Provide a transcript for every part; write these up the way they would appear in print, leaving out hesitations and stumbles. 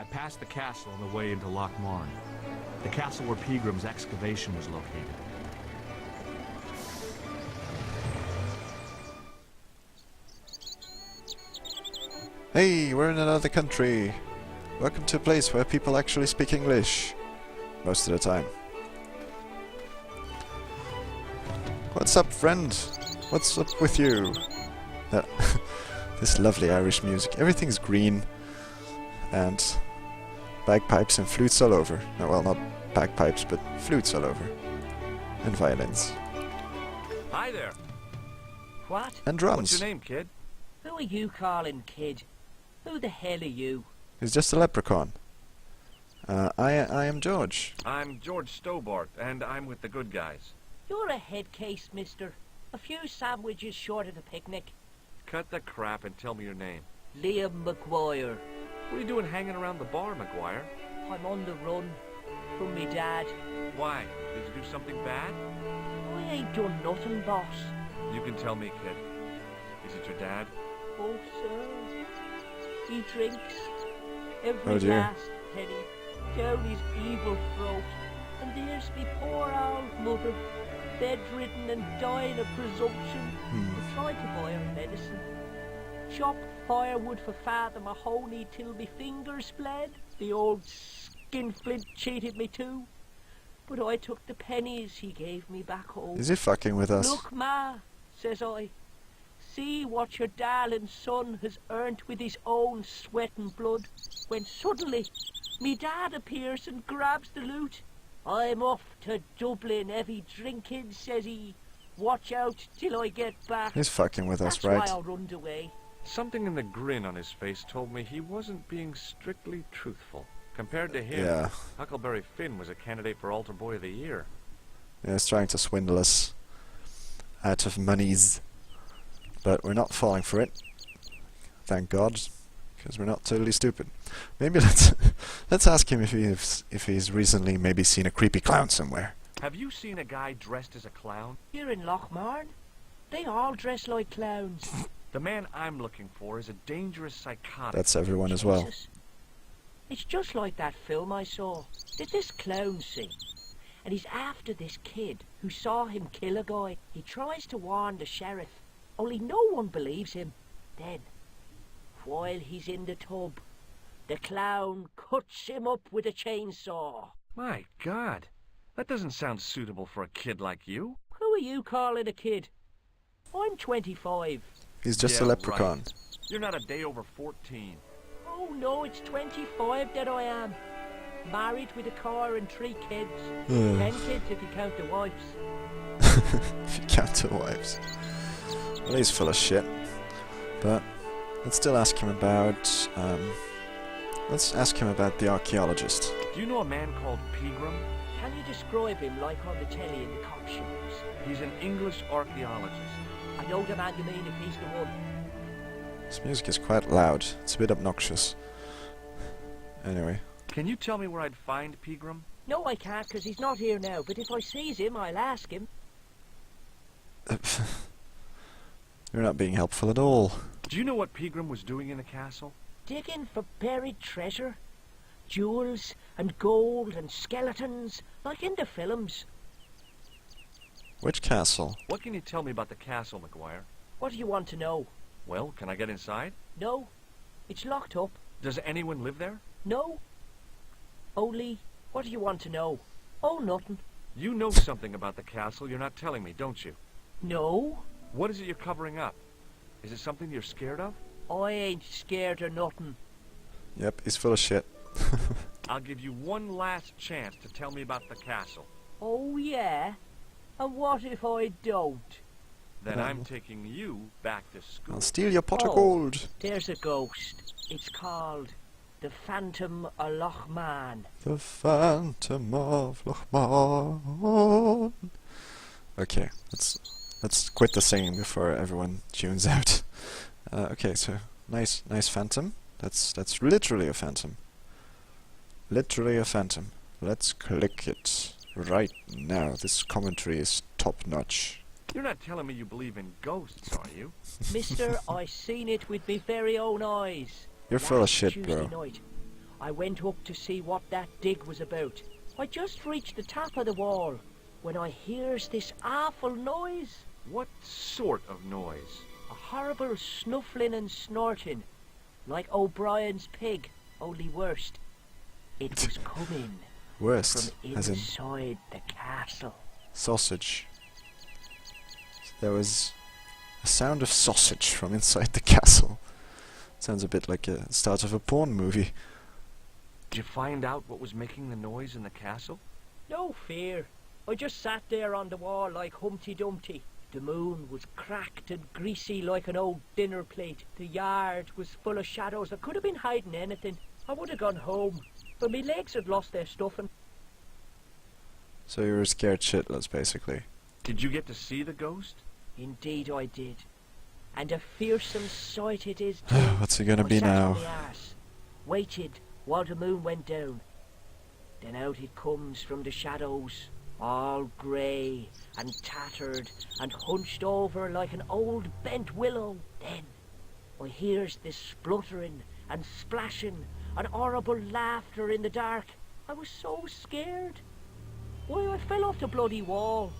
I passed the castle on the way into Loch Marn. The castle where Peagram's excavation was located. Hey, we're in another country. Welcome to a place where people actually speak English. Most of the time. What's up, friend? What's up with you? This lovely Irish music. Everything's green. And bagpipes and flutes all over. No, well, not bagpipes, but flutes all over. And violins. Hi there. What? And drums. What's your name, kid? Who are you calling kid? Who the hell are you? He's just a leprechaun. I am George. I'm George Stobart, and I'm with the good guys. You're a head case, mister. A few sandwiches short of the picnic. Cut the crap and tell me your name. Liam McGuire. What are you doing hanging around the bar, McGuire? I'm on the run from me dad. Why? Did you do something bad? I ain't done nothing, boss. You can tell me, kid. Is it your dad? Oh, sir. He drinks every Oh, dear. last penny down his evil throat. And there's me poor old mother, bedridden and dying of presumption. I tried to buy her medicine. Chop firewood for Father Mahoney till me fingers bled. The old skinflint cheated me too. But I took the pennies he gave me back home. Is he fucking with us? Look, Ma, says I. See what your darling son has earned with his own sweat and blood. When suddenly, me dad appears and grabs the loot. I'm off to Dublin, heavy drinking, says he. Watch out till I get back. He's fucking with us, That's right? why I runned away. Something in the grin on his face told me he wasn't being strictly truthful. Compared to him, Yeah. Huckleberry Finn was a candidate for Altar Boy of the Year. Yeah, he's trying to swindle us out of monies. But we're not falling for it. Thank God. Because we're not totally stupid. Maybe let's ask him if he's recently maybe seen a creepy clown somewhere. Have you seen a guy dressed as a clown? Here in Loch Marn, they all dress like clowns. The man I'm looking for is a dangerous psychotic. That's everyone as well. Jesus. It's just like that film I saw. Did this clown sing? And he's after this kid who saw him kill a guy. He tries to warn the sheriff, only no one believes him. Then, while he's in the tub, the clown cuts him up with a chainsaw. My God, that doesn't sound suitable for a kid like you. Who are you calling a kid? I'm 25. He's just a Yeah, leprechaun. right. You're not a day over 14. Oh no, it's 25 that I am. Married with a car and 3 kids. 10 kids if you count the wives. If you count the wives. Well, he's full of shit. But let's still ask him about. Let's ask him about the archaeologist. Do you know a man called Pegram? Can you describe him like on the telly in the cop shows? He's an English archaeologist. I know the man you mean if he's the one. This music is quite loud. It's a bit obnoxious. Anyway. Can you tell me where I'd find Pegram? No, I can't, because he's not here now. But if I sees him, I'll ask him. You're not being helpful at all. Do you know what Pegram was doing in the castle? Digging for buried treasure. Jewels and gold and skeletons, like in the films. Which castle? What can you tell me about the castle, McGuire? What do you want to know? Well, can I get inside? No, it's locked up. Does anyone live there? No. Only, what do you want to know? Oh, nothing. You know something about the castle you're not telling me, don't you? No, What is it you're covering up? Is it something you're scared of? I ain't scared of nothing. Yep, he's full of shit. I'll give you one last chance to tell me about the castle. Oh, yeah? And what if I don't? Then No. I'm taking you back to school. I'll steal your pot of Oh. gold. There's a ghost. It's called the Phantom of Loch Marn. The Phantom of Loch Marn. Okay, let's quit the singing before everyone tunes out. Okay, so nice phantom. That's literally a phantom. Literally a phantom. Let's click it right now. This commentary is top notch. You're not telling me you believe in ghosts, are you? Mister, I seen it with me very own eyes. You're full of Last shit, Tuesday bro. night, I went up to see what that dig was about. I just reached the top of the wall when I hears this awful noise. What sort of noise? A horrible snuffling and snorting, like O'Brien's pig, only worse. It was coming Worst, from as in inside the castle. sausage. There was a sound of sausage from inside the castle. Sounds a bit like a start of a porn movie. Did you find out what was making the noise in the castle? No fear. I just sat there on the wall like Humpty Dumpty. The moon was cracked and greasy like an old dinner plate. The yard was full of shadows. I could have been hiding anything. I would have gone home, but my legs had lost their stuffing. So you were scared shitless, basically. Did you get to see the ghost? Indeed I did. And a fearsome sight it is too. What's it gonna I be sat on now? my arse, waited while the moon went down. Then out it comes from the shadows, all grey and tattered and hunched over like an old bent willow. Then I hears this spluttering and splashing and horrible laughter in the dark. I was so scared. Why, I fell off the bloody wall.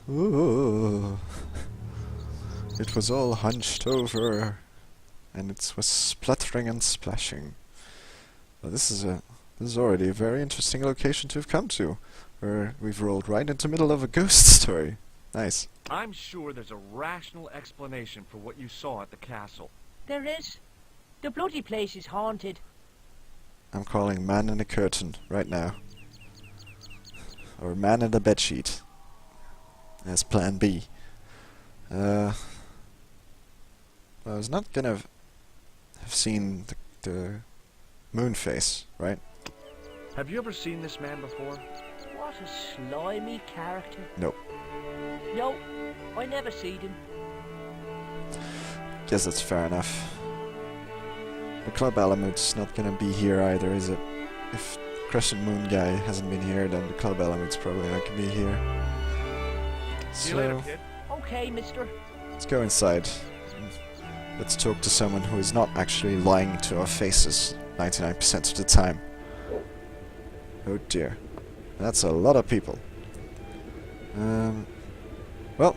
Ooh. It was all hunched over, and it was spluttering and splashing. Well, this is already a very interesting location to have come to, where we've rolled right into the middle of a ghost story. Nice. I'm sure there's a rational explanation for what you saw at the castle. There is. The bloody place is haunted. I'm calling man in the curtain right now. Or man in the bedsheet. As plan B. Well, I was not gonna have seen the moon face, right? Have you ever seen this man before? What a slimy character. Nope. No, I never seen him. Guess that's fair enough. The Club Alamut's not gonna be here either, is it? If Crescent Moon guy hasn't been here, then the Club Alamut's probably not gonna be here. See you later, So, kid. Okay, mister. let's go inside. Let's talk to someone who is not actually lying to our faces 99% of the time. Oh dear. That's a lot of people. Well,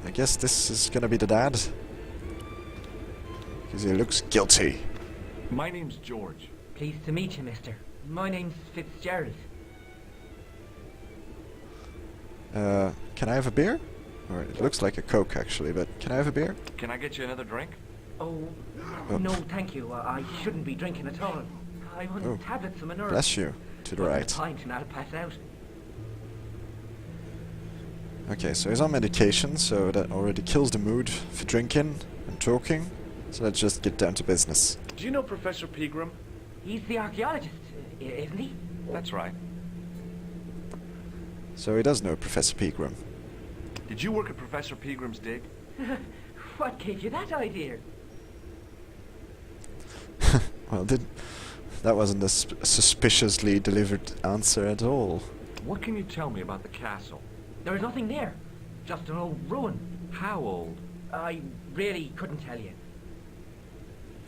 I guess this is gonna be the dad. Because he looks guilty. My name's George. Pleased to meet you, mister. My name's Fitzgerald. Can I have a beer? Or it looks like a Coke actually, but can I have a beer? Can I get you another drink? Oh, Oh. no, thank you. I shouldn't be drinking at all. I want Oh. tablets for my nerves. Bless you. To the One right. pint and I'll pass out. Okay, so he's on medication, so that already kills the mood for drinking and talking. So let's just get down to business. Do you know Professor Pegram? He's the archaeologist, isn't he? That's right. So he does know Professor Pegram. Did you work at Professor Pegram's dig? What gave you that idea? Well, that wasn't a suspiciously delivered answer at all. What can you tell me about the castle? There was nothing there. Just an old ruin. How old? I really couldn't tell you.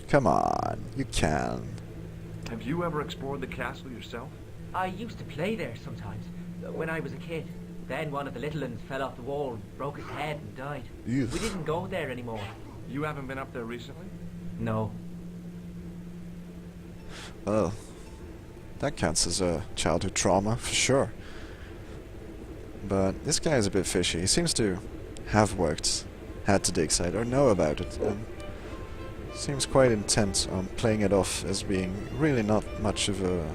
Come on, you can. Have you ever explored the castle yourself? I used to play there sometimes, when I was a kid. Then one of the little ones fell off the wall, broke his head and died. Ew. We didn't go there anymore. You haven't been up there recently? No. Well, that counts as a childhood trauma, for sure. But this guy is a bit fishy. He seems to have worked at the dig site, or know about it, and seems quite intent on playing it off as being really not much of a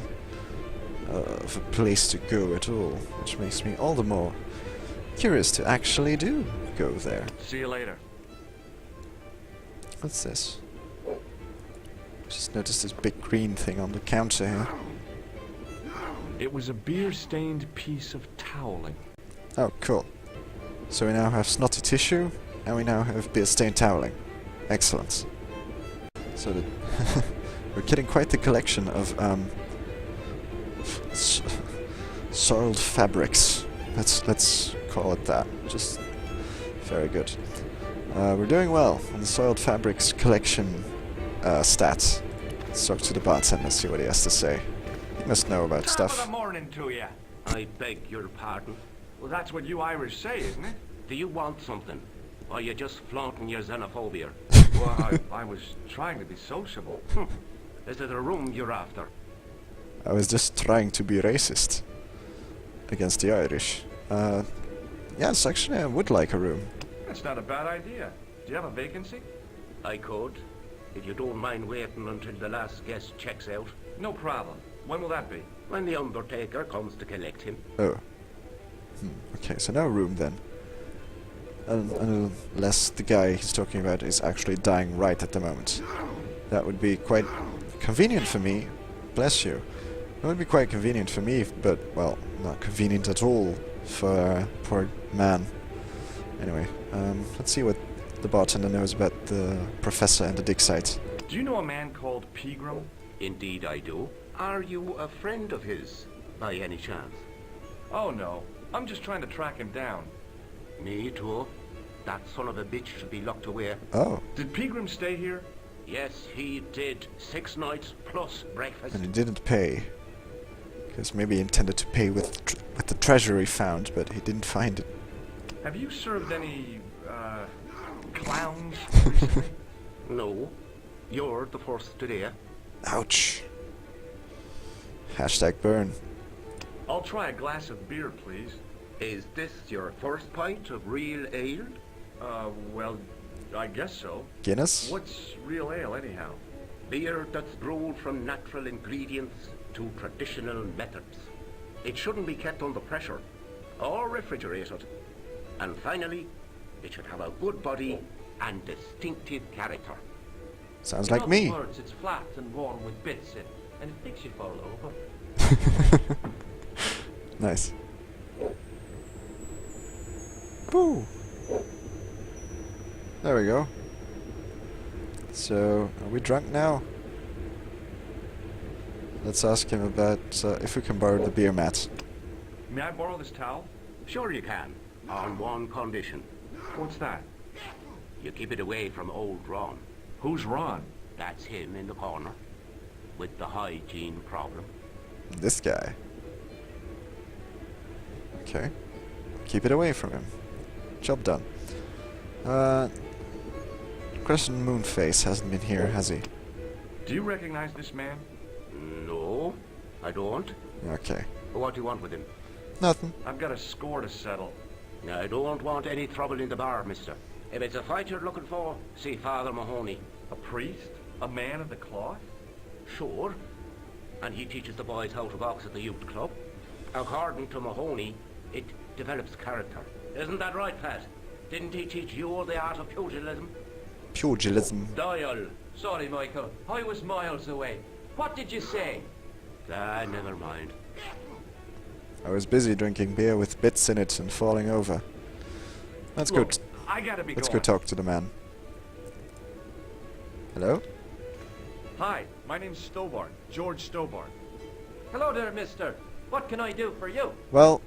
place to go at all, which makes me all the more curious to actually do go there. See you later. What's this? Just noticed this big green thing on the counter here. It was a beer-stained piece of toweling. Oh, cool. So we now have snotty tissue, and we now have beer-stained toweling. Excellent. So we're getting quite the collection of soiled fabrics. Let's call it that. Just very good. We're doing well on the soiled fabrics collection stats. Let's talk to the bartender, see what he has to say. He must know about Top of stuff. the morning to you. I beg your pardon. Well, that's what you Irish say, isn't it? Do you want something? Or are you just flaunting your xenophobia? Well, I was trying to be sociable. Is it a room you're after? I was just trying to be racist against the Irish. Yes, actually, I would like a room. That's not a bad idea. Do you have a vacancy? I could. If you don't mind waiting until the last guest checks out. No problem. When will that be? When the undertaker comes to collect him. Oh. Okay, so no room then. Unless the guy he's talking about is actually dying right at the moment. That would be quite convenient for me. Bless you. It would be quite convenient for me, but, well, not convenient at all for a poor man. Anyway, let's see what the bartender knows about the professor and the dig site. Do you know a man called Pegram? Indeed I do. Are you a friend of his, by any chance? Oh, no. I'm just trying to track him down. Me too. That son of a bitch should be locked away. Oh, Did Pegram stay here? Yes, he did. 6 nights plus breakfast. and he didn't pay. Because maybe he intended to pay with the treasure he found, but he didn't find it. Have you served any, clowns recently? No. You're the first today. Ouch. Hashtag burn. I'll try a glass of beer, please. Is this your first pint of real ale? Well, I guess so. Guinness? What's real ale, anyhow? Beer that's brewed from natural ingredients to traditional methods. It shouldn't be kept under pressure or refrigerated. And finally, it should have a good body and distinctive character. Sounds In like other me. words, it's flat and warm with bits in, and it makes you fall over. Nice. Woo! There we go. So, are we drunk now? Let's ask him about if we can borrow the beer mat. May I borrow this towel? Sure you can, on one condition. What's that? You keep it away from old Ron. Who's Ron? That's him in the corner, with the hygiene problem. This guy. Okay. Keep it away from him. Job done. Crescent Moonface hasn't been here, has he? Do you recognize this man? No, I don't. Okay. What do you want with him? Nothing. I've got a score to settle. I don't want any trouble in the bar, mister. If it's a fight you're looking for, see Father Mahoney. A priest? A man of the cloth? Sure. And he teaches the boys how to box at the youth club. According to Mahoney, it develops character. Isn't that right, Pat? Didn't he teach you the art of pugilism? Pugilism. Dial. Sorry, Michael. I was miles away. What did you say? Never mind. I was busy drinking beer with bits in it and falling over. Let's go. Look, I gotta be Let's go going. talk to the man. Hello? Hi, my name's Stobarn. George Stobarn. Hello there, mister. What can I do for you? Well,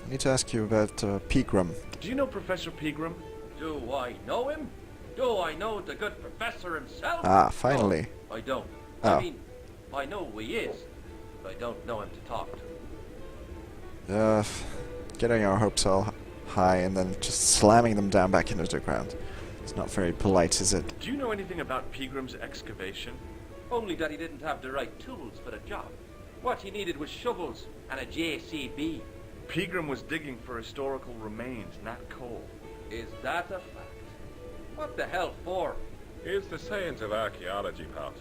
I need to ask you about Pegram. Do you know Professor Pegram? Do I know him? Do I know the good professor himself? Ah, finally. No, I don't. Oh. I mean, I know who he is, but I don't know him to talk to. Getting our hopes all high and then just slamming them down back into the ground. It's not very polite, is it? Do you know anything about Pegram's excavation? Only that he didn't have the right tools for the job. What he needed was shovels and a JCB. Pegram was digging for historical remains, not coal. Is that a fact? What the hell for? It's the science of archaeology, Pat.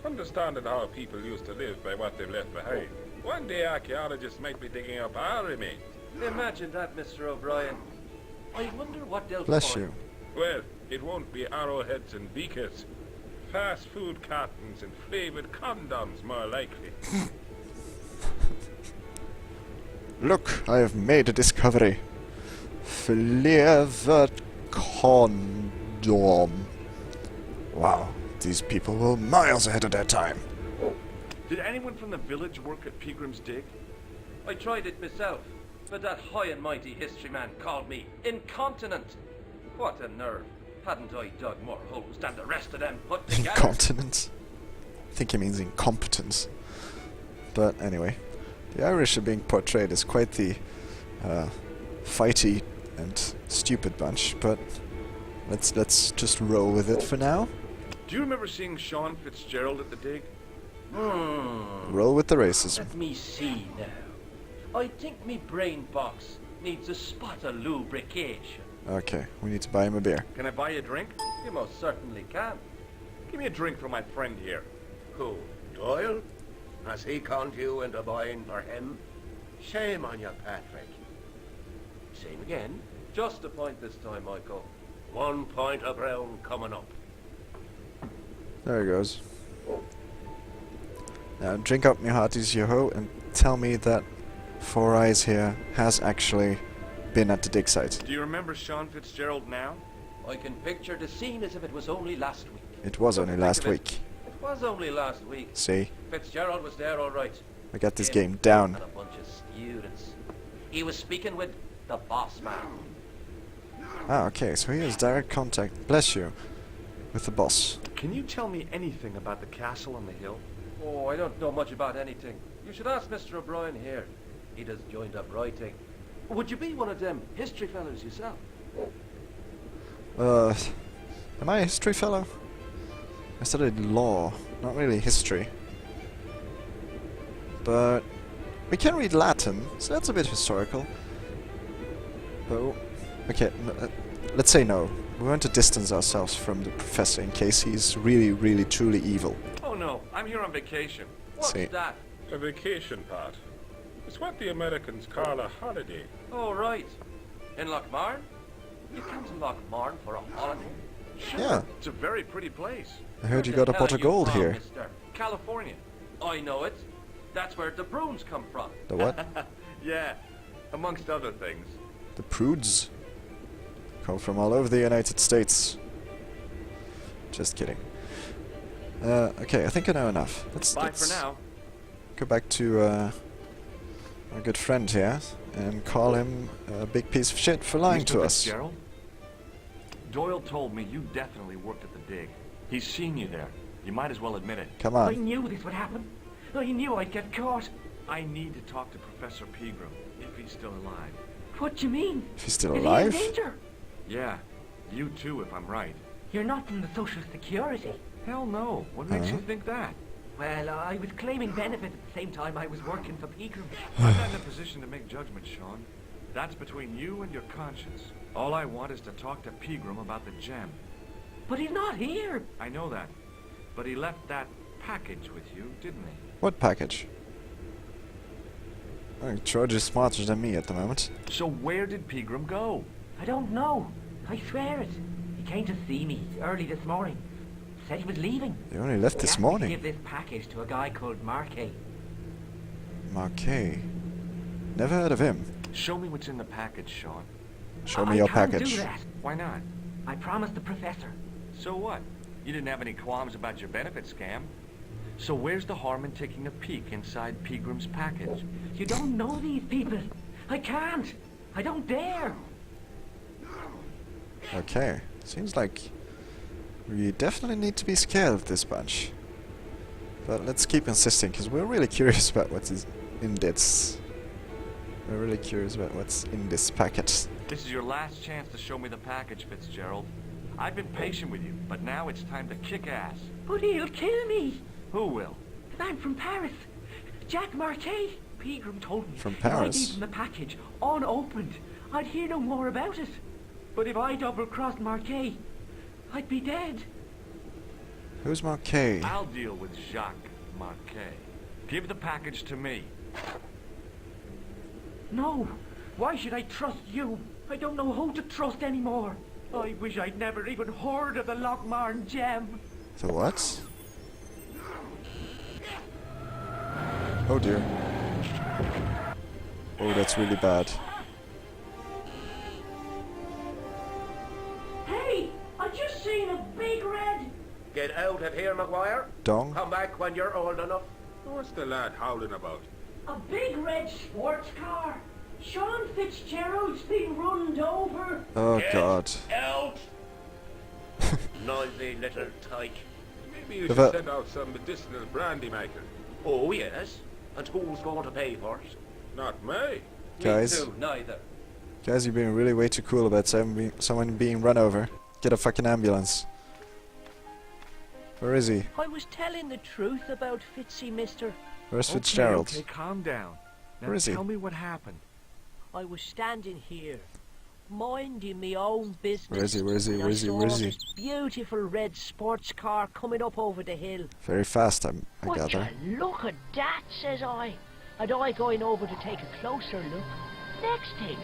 Understanding how people used to live by what they've left behind. One day archaeologists might be digging up our remains. Imagine that, Mr. O'Brien. I wonder what they'll Bless find. you. Well, it won't be arrowheads and beakers. Fast food cartons and flavoured condoms, more likely. Look, I have made a discovery. Flavoured condom. Wow, these people were miles ahead of their time. Did anyone from the village work at Pegram's dig? I tried it myself, but that high and mighty history man called me incontinent. What a nerve. Hadn't I dug more holes than the rest of them put together? Incontinent. I think he means incompetence. But anyway, the Irish are being portrayed as quite the fighty and stupid bunch, but let's just roll with it for now. Do you remember seeing Sean Fitzgerald at the dig? Roll with the racism. Let me see now. I think me brain box needs a spot of lubrication. Okay, we need to buy him a beer. Can I buy you a drink? You most certainly can. Give me a drink for my friend here. Who? Doyle? Has he conned you into buying for him? Shame on you, Patrick. Same again. Just a point this time, Michael. 1 point of brown coming up. There he goes. Now drink up me hearties, yo-ho, and tell me that Four Eyes here has actually been at the dig site. Do you remember Sean Fitzgerald now? I can picture the scene as if it was only last week. It was only last of it. week. It was only last week. See? Fitzgerald was there all right. I got this Him game down. And a bunch of students. He was speaking with the boss man. Ah, okay, so he has direct contact, bless you, with the boss. Can you tell me anything about the castle on the hill? Oh, I don't know much about anything. You should ask Mr. O'Brien here. He does joined up writing. Would you be one of them history fellows yourself? Am I a history fellow? I studied law, not really history. But we can read Latin, so that's a bit historical. Oh, okay, let's say no. We want to distance ourselves from the professor in case he's really, really, truly evil. Oh no, I'm here on vacation. What's See. that? A vacation part. It's what the Americans call a holiday. Oh, right. In Lochmarn? You come to Lochmarn for a holiday? Sure, Yeah. it's a very pretty place. I heard you Where got a the pot hell of are you gold from, here. mister? California. I know it. That's where the prunes come from. The what? Yeah, amongst other things. The prudes come from all over the United States. Just kidding. Okay, I think I know enough. Let's Bye for now. go back to our good friend here and call him a big piece of shit for lying Mr. to us. Fitzgerald? Doyle told me you definitely worked at the dig. He's seen you there. You might as well admit it. Come I on. knew this would happen. I knew I'd get caught. I need to talk to Professor Pegram, if he's still alive. What do you mean? If he's still Is alive? he in danger? Yeah, you too, if I'm right. You're not from the Social Security. Hell no. What makes Huh? you think that? Well, I was claiming benefit at the same time I was working for Pegram. I'm not in a position to make judgments, Sean. That's between you and your conscience. All I want is to talk to Pegram about the gem. But he's not here. I know that. But he left that package with you, didn't he? What package? Oh, George is smarter than me at the moment. So where did Pegram go? I don't know. I swear it. He came to see me early this morning. Said he was leaving. They only left He this asked me to morning. give this package to a guy called Marquet. Marquet. Never heard of him. Show me what's in the package, Sean. Show me I your can't package. do that. Why not? I promised the professor. So what? You didn't have any qualms about your benefit scam. So where's the harm in taking a peek inside Pegram's package? You don't know these people. I can't. I don't dare. Okay. Seems like we definitely need to be scared of this bunch. But let's keep insisting, because we're really curious about what is in this. We're really curious about what's in this packet. This is your last chance to show me the package, Fitzgerald. I've been patient with you, but now it's time to kick ass. But he'll kill me. Who will? I'm from Paris. Jack Marquet. Pegram told me From if I Paris? gave him the package unopened, I'd hear no more about it. But if I double-crossed Marquet, I'd be dead. Who's Marquet? I'll deal with Jacques Marquet. Give the package to me. No. Why should I trust you? I don't know who to trust anymore. I wish I'd never even heard of the Lochmarn gem. The what? Oh dear. Oh, that's really bad. Hey, I just seen a big red. Get out of here, Maguire. Dong? Come back when you're old enough. What's the lad howling about? A big red sports car. Sean Fitzgerald's been runned over. Oh Get god. out! Noisy little tyke. Me Maybe you If should I- send out some medicinal brandy maker. Oh, yes. And who's going to pay for it? Not me. Guys. Me too, neither. Guys, you're being really way too cool about someone being run over. Get a fucking ambulance. Where is he? I was telling the truth about Fitzy, mister. Where's Fitzgerald? Okay, calm down. Now Where is he? tell me what happened. I was standing here, minding me own business. Where is he? Where is he? and Where is he? I Where saw is he? this beautiful red sports car coming up over the hill. Very fast, I Would gather. you look at that, says I. And I going over to take a closer look. Next thing,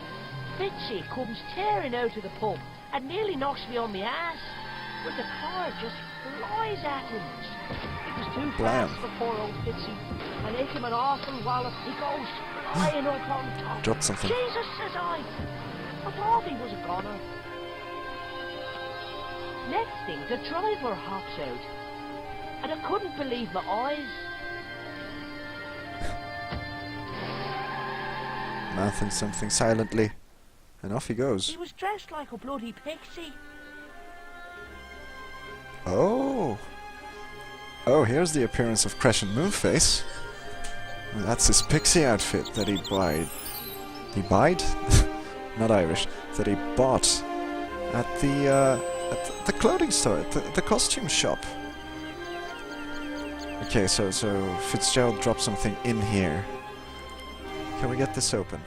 Fitzy comes tearing out of the pub and nearly knocks me on my ass. But the car just flies at him. It was too Blam. fast for poor old Fitzy. And hit him an awful wallop. He goes flying up on top. Dropped something. Jesus, says I. I thought he was a goner. Next thing, the driver hops out. And I couldn't believe my eyes. Mouthing something silently. And off he goes. He was dressed like a bloody pixie. Oh! Oh, here's the appearance of Crescent Moonface. Well, that's his pixie outfit that he buyed. He buyed? Not Irish. That he bought at the clothing store, at the costume shop. Okay, so Fitzgerald dropped something in here. Can we get this open?